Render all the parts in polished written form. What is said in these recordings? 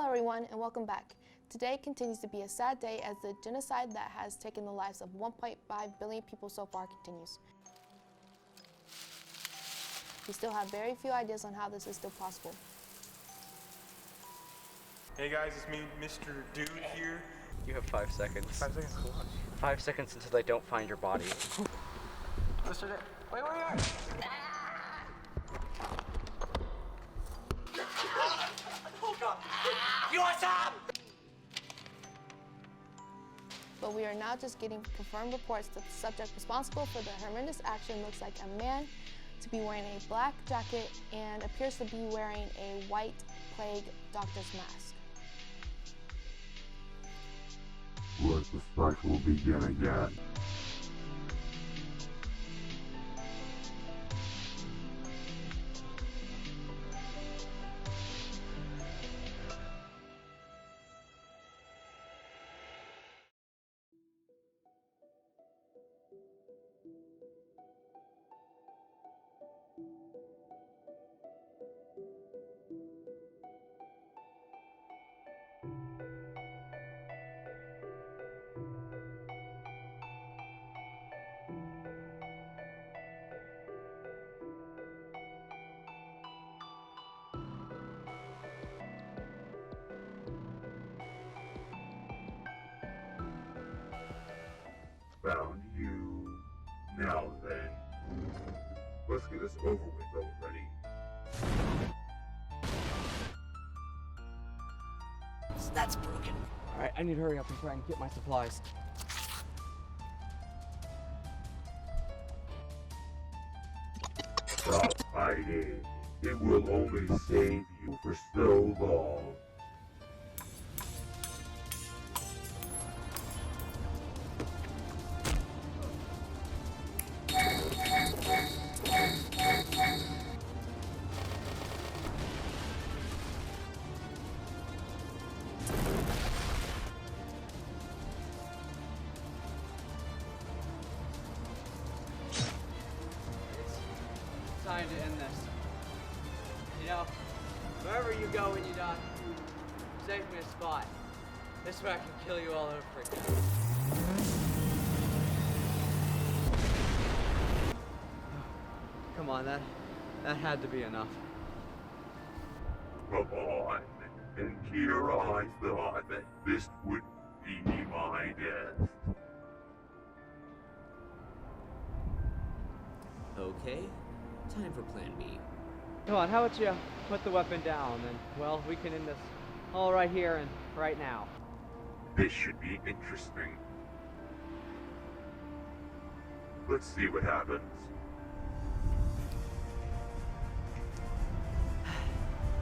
Hello everyone and welcome back. Today continues to be a sad day as the genocide that has taken the lives of 1.5 billion people so far continues. We still have very few ideas on how this is still possible. Hey guys, it's me, Mr. Dude here. You have 5 seconds. 5 seconds, hold on. 5 seconds until they don't find your body. Mr. Dude, wait, where are you? Oh God! You want some? But we are now just getting confirmed reports that the subject responsible for the horrendous action looks like a man to be wearing a black jacket and appears to be wearing a white plague doctor's mask. Let the cycle begin again. Found you. Now then, let's get this over with already. That's broken. Alright, I need to hurry up and try and get my supplies. Stop fighting. It will only save you for so long. It's time to end this. You know, wherever you go when you die, save me a spot. This way I can kill you all over again. Come on, that had to be enough. Come on. And Kira, I thought that this would be my death. Okay, time for plan B. Come on, how about you put the weapon down and, well, we can end this all right here and right now. This should be interesting. Let's see what happens.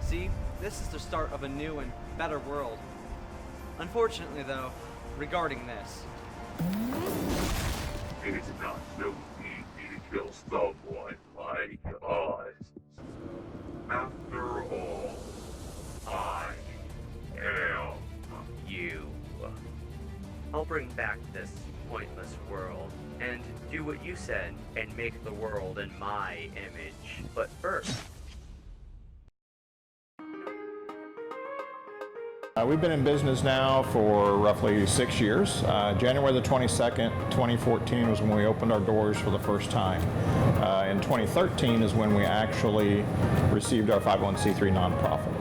See, this is the start of a new and better world. Unfortunately, though, regarding this. It's not so easy to kill someone like us. After all, I am You. I'll bring back this pointless world and do what you said and make the world in my image. But first, We've been in business now for roughly 6 years. January the 22nd, 2014 was when we opened our doors for the first time. In 2013 is when we actually received our 501c3 nonprofit.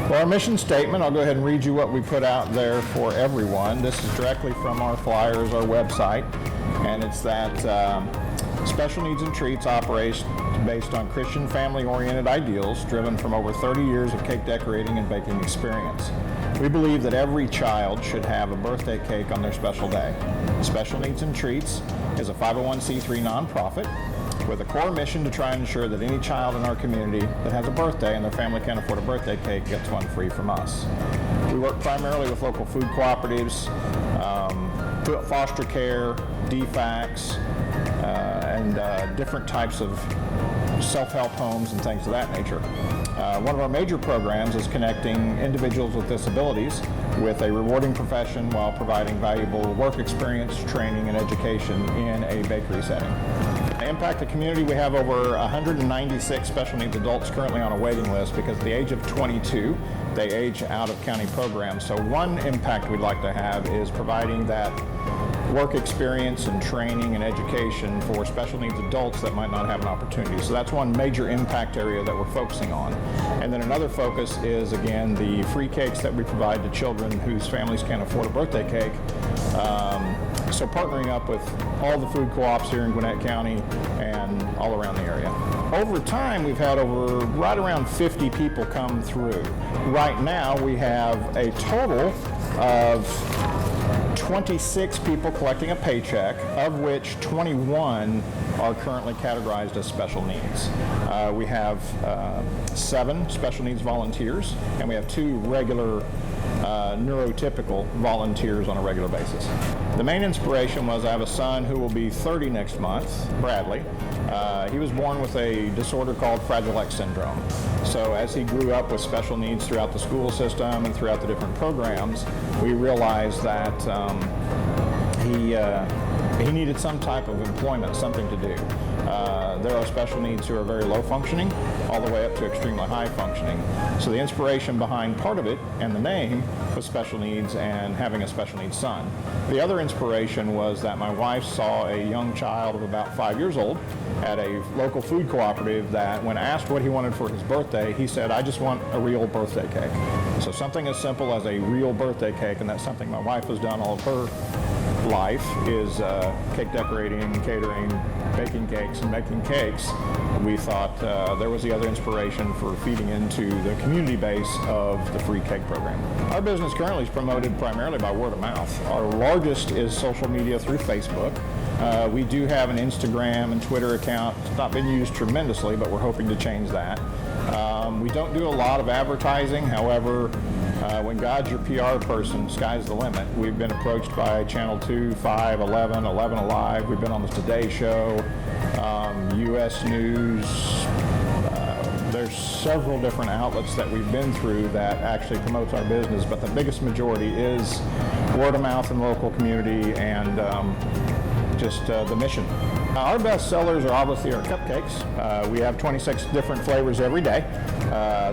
For our mission statement, I'll go ahead and read you what we put out there for everyone. This is directly from our flyers, our website, and it's that Special Needs and Treats operates based on Christian family-oriented ideals driven from over 30 years of cake decorating and baking experience. We believe that every child should have a birthday cake on their special day. Special Needs and Treats is a 501c3 nonprofit with a core mission to try and ensure that any child in our community that has a birthday and their family can't afford a birthday cake gets one free from us. We work primarily with local food cooperatives, foster care, DFACs, and different types of self-help homes and things of that nature. One of our major programs is connecting individuals with disabilities with a rewarding profession while providing valuable work experience, training, and education in a bakery setting. Impact the community, we have over 196 special needs adults currently on a waiting list because at the age of 22, they age out of county programs. So one impact we'd like to have is providing that work experience and training and education for special needs adults that might not have an opportunity. So that's one major impact area that we're focusing on. And then another focus is, again, the free cakes that we provide to children whose families can't afford a birthday cake. So partnering up with all the food co-ops here in Gwinnett County and all around the area. Over time, we've had right around 50 people come through. Right now, we have a total of 26 people collecting a paycheck, of which 21 are currently categorized as special needs. We have 7 special needs volunteers, and we have 2 regular neurotypical volunteers on a regular basis. The main inspiration was I have a son who will be 30 next month, Bradley. He was born with a disorder called Fragile X syndrome. So as he grew up with special needs throughout the school system and throughout the different programs, we realized that he needed some type of employment, something to do. There are special needs who are very low functioning, all the way up to extremely high functioning. So the inspiration behind part of it and the name was special needs and having a special needs son. The other inspiration was that my wife saw a young child of about 5 years old at a local food cooperative that when asked what he wanted for his birthday, he said, "I just want a real birthday cake." So something as simple as a real birthday cake, and that's something my wife has done all of her life, is cake decorating, catering, baking cakes, and making cakes. We thought there was the other inspiration for feeding into the community base of the free cake program. Our business currently is promoted primarily by word of mouth. Our largest is social media through Facebook. We do have an Instagram and Twitter account. It's not been used tremendously, but we're hoping to change that. We don't do a lot of advertising. However, when God's your PR person, sky's the limit. We've been approached by Channel 2, 5, 11, 11 Alive. We've been on the Today Show, U.S. News. There's several different outlets that we've been through that actually promotes our business, but the biggest majority is word of mouth in local community and just the mission. Our best sellers are obviously our cupcakes. We have 26 different flavors every day.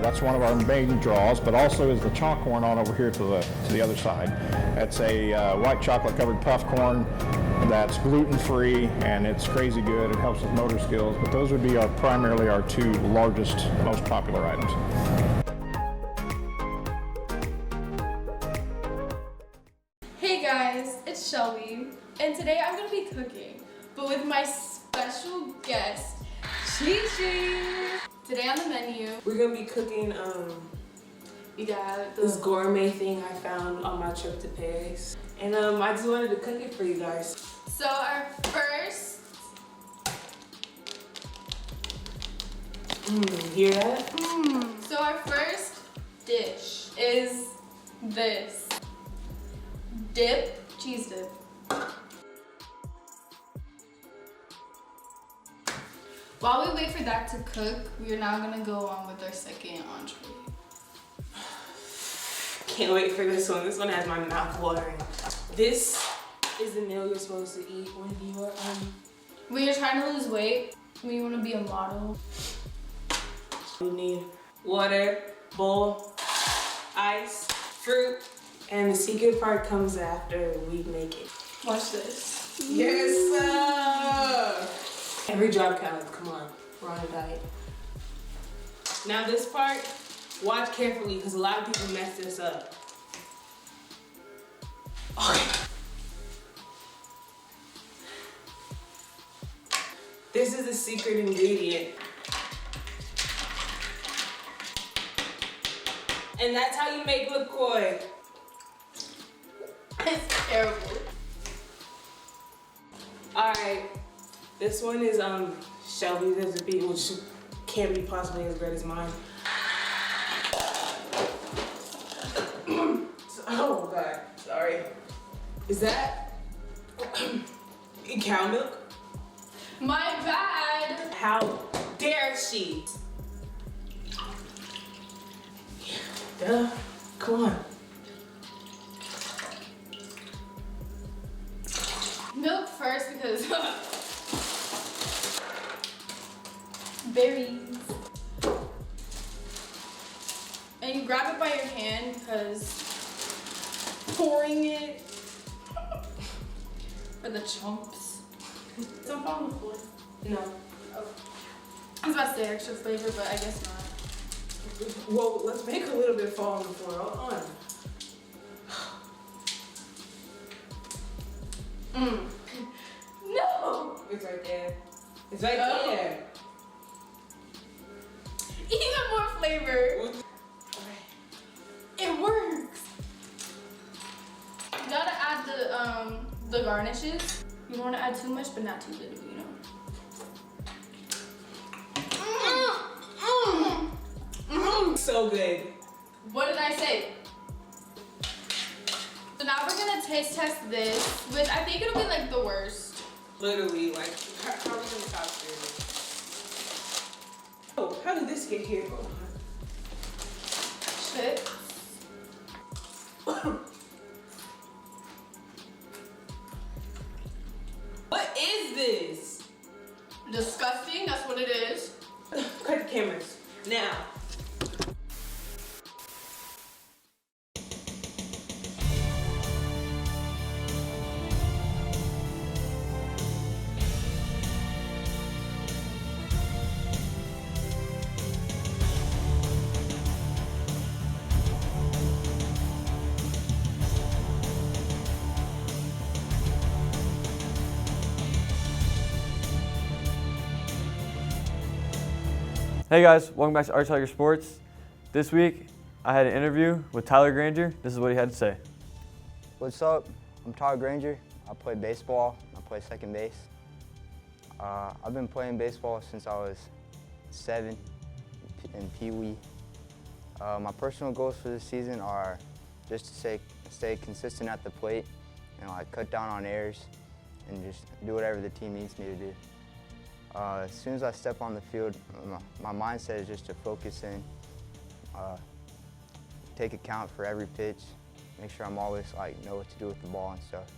That's one of our main draws, but also is the chalk-corn on over here to the other side. That's a white chocolate-covered puff corn that's gluten-free, and it's crazy good. It helps with motor skills, but those would be primarily our 2 largest, most popular items. Hey guys, it's Shelby, and today I'm going to be cooking, but with my special guest, Chi Chi. Today on the menu, we're going to be cooking we got this gourmet thing I found on my trip to Paris. And I just wanted to cook it for you guys. So our first... Hear that? So our first dish is this. Cheese dip. While we wait for that to cook, we are now gonna go on with our second entree. Can't wait for this one. This one has my mouth watering. This is the meal you're supposed to eat when you're trying to lose weight, when you wanna be a model. You need water, bowl, ice, fruit, and the secret part comes after we make it. Watch this. Yes, sir! Every drop counts, come on, we're on a diet. Now this part, watch carefully because a lot of people mess this up. Okay. This is the secret ingredient. And that's how you make LaCroix. It's terrible. Alright, this one is Shelby's recipe, which can't be possibly as good as mine. Oh god, sorry. Is that cow milk? My bad. How dare she? Duh, come on. Milk first because grab it by your hand because pouring it for the chumps. Don't fall on the floor. No. Oh. I was about to say extra flavor, but I guess not. Well, let's make a little bit fall on the floor. Hold on. No! It's right there. It's right Oh. there. Even more flavor. It works. You gotta add the garnishes. You don't want to add too much, but not too little, you know. So good. What did I say? So now we're gonna taste test this, which I think it'll be like the worst. Literally, like, how are we gonna top this? Oh, how did this get here? Chips. What is this? Disgusting, that's what it is. Cut the cameras. Now. Hey guys, welcome back to Arch Tiger Sports. This week, I had an interview with Tyler Granger. This is what he had to say. What's up? I'm Tyler Granger. I play baseball. I play second base. I've been playing baseball since I was 7 in Pee Wee. My personal goals for this season are just to stay consistent at the plate and like cut down on errors and just do whatever the team needs me to do. As soon as I step on the field, my mindset is just to focus in, take account for every pitch, make sure I'm always know what to do with the ball and stuff.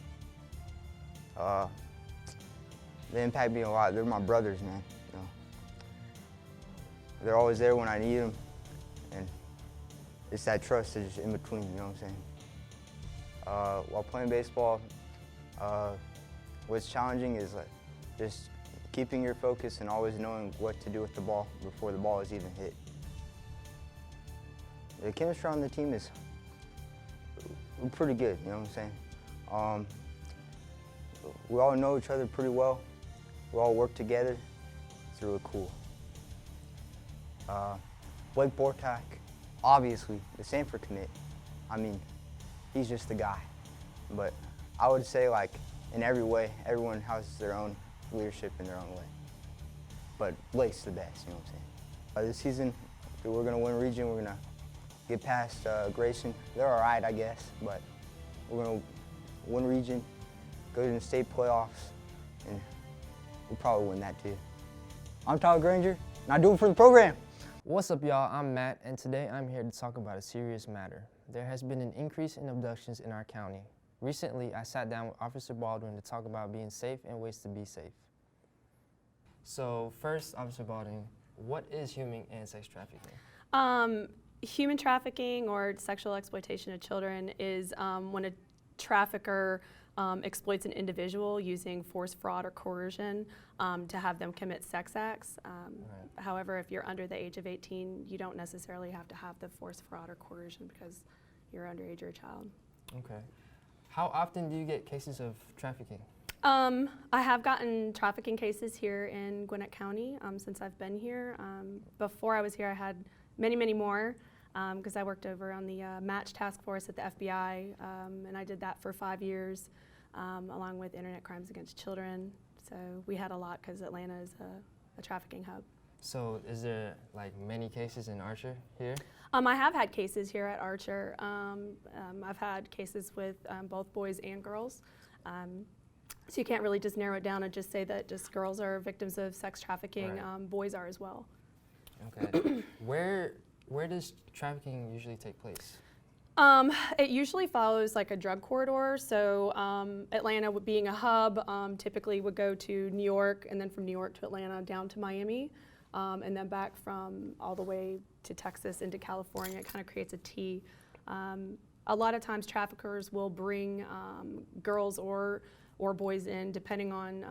They impact me a lot. They're my brothers, man. You know. They're always there when I need them, and it's that trust that's just in between. You know what I'm saying? While playing baseball, what's challenging is just keeping your focus and always knowing what to do with the ball before the ball is even hit. The chemistry on the team is pretty good, you know what I'm saying? We all know each other pretty well. We all work together. It's really cool. Blake Bortak, obviously, the same for commit. I mean, he's just the guy. But I would say in every way, everyone has their own leadership in their own way. But Blake's the best, you know what I'm saying? This season, we're gonna win region, we're gonna get past Grayson. They're all right, I guess, but we're gonna win region, go to the state playoffs, and we'll probably win that too. I'm Tyler Granger, and I do it for the program. What's up, y'all? I'm Matt, and today I'm here to talk about a serious matter. There has been an increase in abductions in our county. Recently, I sat down with Officer Baldwin to talk about being safe and ways to be safe. So first, Officer Baldwin, what is human and sex trafficking? Human trafficking or sexual exploitation of children is when a trafficker exploits an individual using force, fraud, or coercion to have them commit sex acts. Right. However, if you're under the age of 18, you don't necessarily have to have the force, fraud, or coercion because you're underage or a child. Okay. How often do you get cases of trafficking? I have gotten trafficking cases here in Gwinnett County since I've been here. Before I was here, I had many, many more because I worked over on the Match Task Force at the FBI, and I did that for 5 years, along with Internet Crimes Against Children. So we had a lot because Atlanta is a trafficking hub. So is there many cases in Archer here? I have had cases here at Archer. I've had cases with both boys and girls. So you can't really just narrow it down and just say that just girls are victims of sex trafficking. Right. Boys are as well. Okay. Where does trafficking usually take place? It usually follows a drug corridor. So Atlanta being a hub, typically would go to New York, and then from New York to Atlanta down to Miami. and then back from all the way to Texas into California. It kind of creates a T. A lot of times traffickers will bring girls or boys in depending on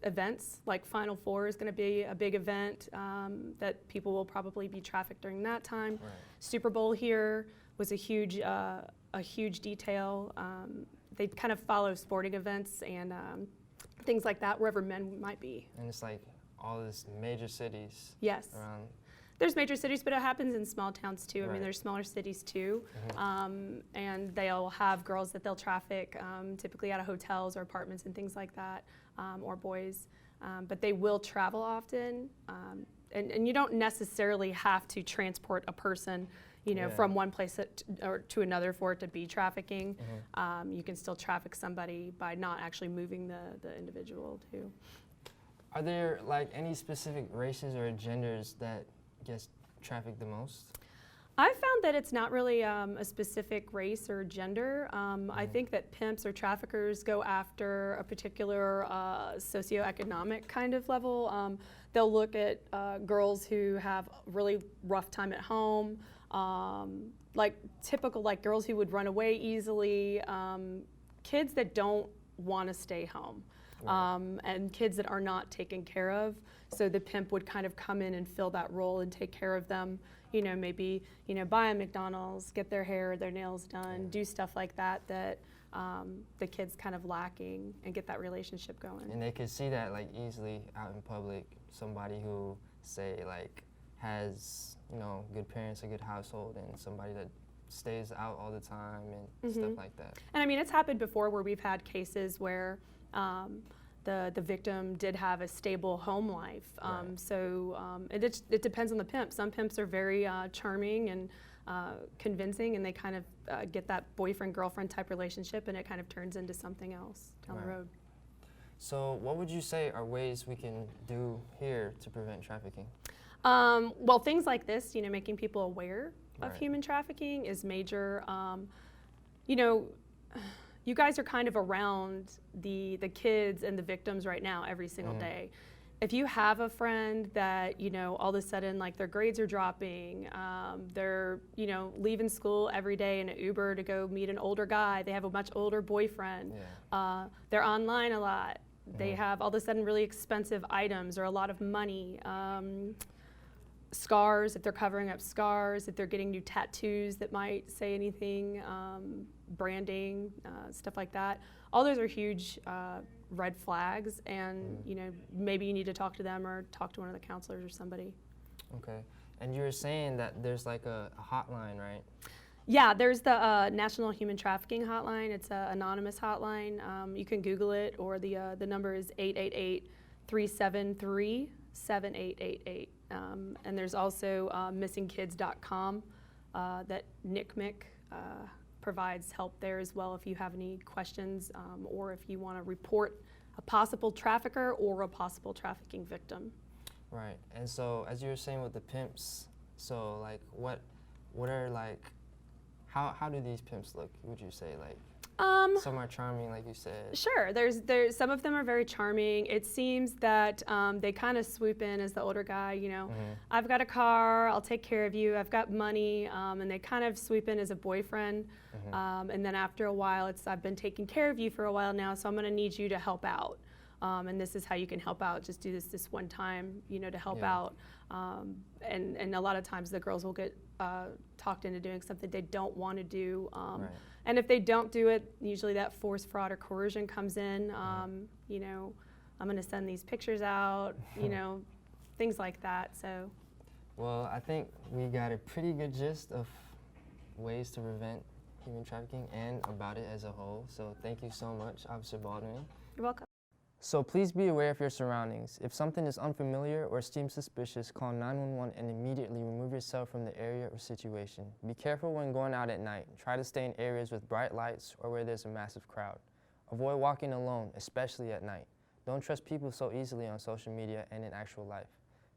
events. Like Final Four is going to be a big event that people will probably be trafficked during that time. Right. Super Bowl here was a huge detail. They kind of follow sporting events and things like that wherever men might be. And it's like all these major cities. Yes. Around. There's major cities, but it happens in small towns too. I Right. mean, there's smaller cities too, and they'll have girls that they'll traffic, typically out of hotels or apartments and things like that, or boys. But they will travel often, and you don't necessarily have to transport a person, you know, Yeah. from one place or to another for it to be trafficking. You can still traffic somebody by not actually moving the individual too. Are there like any specific races or genders that gets trafficked the most? I've found that it's not really a specific race or gender. I think that pimps or traffickers go after a particular socioeconomic kind of level. They'll look at girls who have a really rough time at home, like typical like girls who would run away easily, kids that don't want to stay home. And kids that are not taken care of. So the pimp would kind of come in and fill that role and take care of them. You know, maybe, you know, buy a McDonald's, get their hair, their nails done, do stuff like that that the kid's kind of lacking, and get that relationship going. And they could see that like easily out in public. Somebody who say like has, you know, good parents, a good household, and somebody that stays out all the time and stuff like that. And I mean, it's happened before where we've had cases where the victim did have a stable home life. So it depends on the pimp. Some pimps are very charming and convincing, and they kind of get that boyfriend-girlfriend type relationship, and it kind of turns into something else down the road. So what would you say are ways we can do here to prevent trafficking? Well, things like this, you know, making people aware of Right. human trafficking is major. You know, you guys are kind of around the kids and the victims right now every single day. If you have a friend that, you know, all of a sudden like their grades are dropping, they're, you know, leaving school every day in an Uber to go meet an older guy, they have a much older boyfriend, they're online a lot, they have all of a sudden really expensive items or a lot of money, scars, if they're covering up scars, if they're getting new tattoos that might say anything, branding, stuff like that. All those are huge red flags, and you know, maybe you need to talk to them or talk to one of the counselors or somebody. Okay. And you were saying that there's like a hotline, right? Yeah, there's the National Human Trafficking Hotline. It's an anonymous hotline. You can Google it, or the number is 888-373-7888. And there's also missingkids.com that NCMEC provides help there as well if you have any questions or if you want to report a possible trafficker or a possible trafficking victim. Right. And so as you were saying with the pimps, so like what are like, how do these pimps look, would you say? Like some are charming, like you said. Sure, there's some of them are very charming. It seems that they kind of swoop in as the older guy, you know, I've got a car, I'll take care of you, I've got money, and they kind of swoop in as a boyfriend. And then after a while, I've been taking care of you for a while now, so I'm gonna need you to help out. And this is how you can help out, just do this one time, you know, to help out. And a lot of times the girls will get talked into doing something they don't want to do. And if they don't do it, usually that force, fraud, or coercion comes in. You know, I'm going to send these pictures out, you know, things like that. So. Well, I think we got a pretty good gist of ways to prevent human trafficking and about it as a whole. So thank you so much, Officer Baldwin. You're welcome. So please be aware of your surroundings. If something is unfamiliar or seems suspicious, call 911 and immediately remove yourself from the area or situation. Be careful when going out at night. Try to stay in areas with bright lights or where there's a massive crowd. Avoid walking alone, especially at night. Don't trust people so easily on social media and in actual life.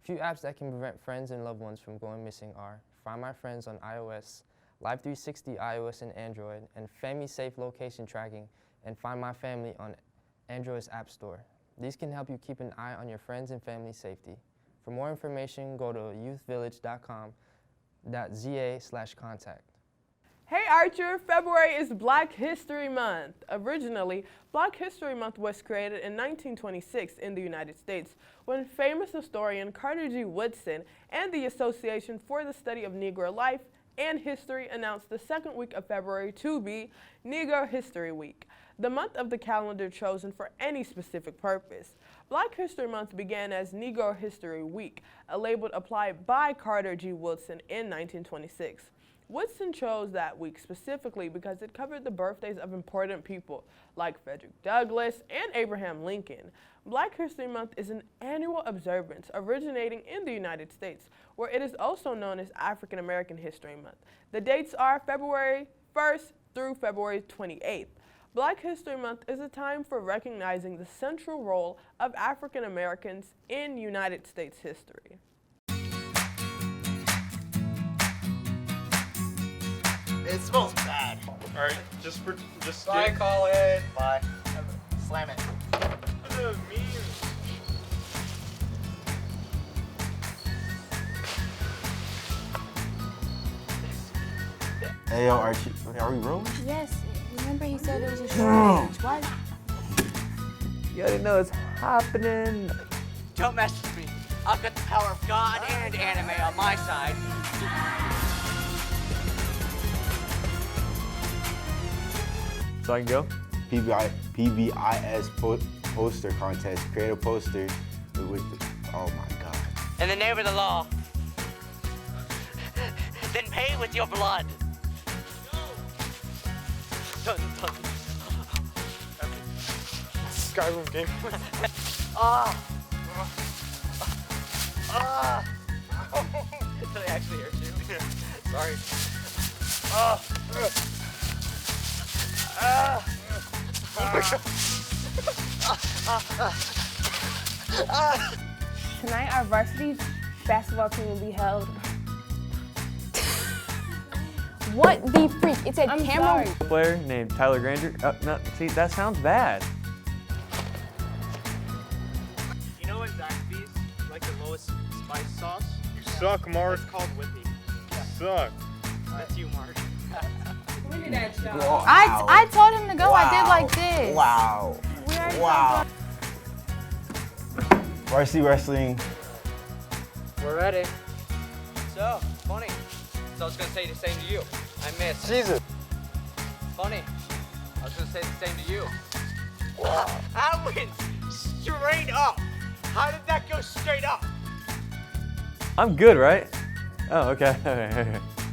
Few apps that can prevent friends and loved ones from going missing are Find My Friends on iOS, Life360 iOS and Android, and FamilySafe location tracking, and Find My Family on Android's App Store. These can help you keep an eye on your friends and family's safety. For more information, go to youthvillage.com.za/contact. Hey Archer, February is Black History Month. Originally, Black History Month was created in 1926 in the United States when famous historian Carter G. Woodson and the Association for the Study of Negro Life and History announced the second week of February to be Negro History Week, the month of the calendar chosen for any specific purpose. Black History Month began as Negro History Week, a label applied by Carter G. Woodson in 1926. Woodson chose that week specifically because it covered the birthdays of important people like Frederick Douglass and Abraham Lincoln. Black History Month is an annual observance originating in the United States, where it is also known as African American History Month. The dates are February 1st through February 28th. Black History Month is a time for recognizing the central role of African Americans in United States history. It smells bad. All right, just Bye, Colin. Bye. Slam it. What does it mean? Hey, yo, Archie, are we rolling? Yes, remember he said it was a short age. Why? You already know what's happening. Don't mess with me. I've got the power of God and anime on my side. So I can go? PBIS poster contest. Create a poster with oh my God. In the name of the law. Then pay with your blood. Dun, dun. Skyrim game. Did I actually hurt you? Sorry. Tonight, our varsity basketball team will be held. What the freak? It's a camera. A player named Tyler Granger. No, see, that sounds bad. You know what Zaxby's like the lowest spice sauce? You suck, Mark. It's called Whippy. You suck. That's you, Mark. I told him to go. I did like this. Wow. Wow. Varsity wrestling. We're ready. So, funny. So I was gonna say the same to you. I missed. Jesus. Funny. I was gonna say the same to you. I went straight up. How did that go straight up? I'm good, right? Oh, okay.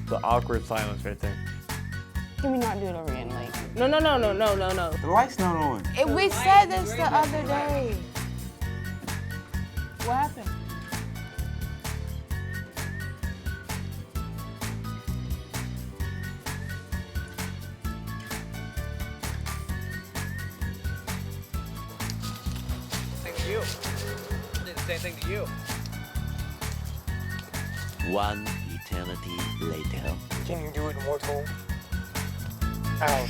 The awkward silence right there. Can we not do it over again? Like, No. The light's not on. We said this the other day. what happened? Same to you. I did the same thing to you. One eternity later. Can you do it, Mortal? Ow.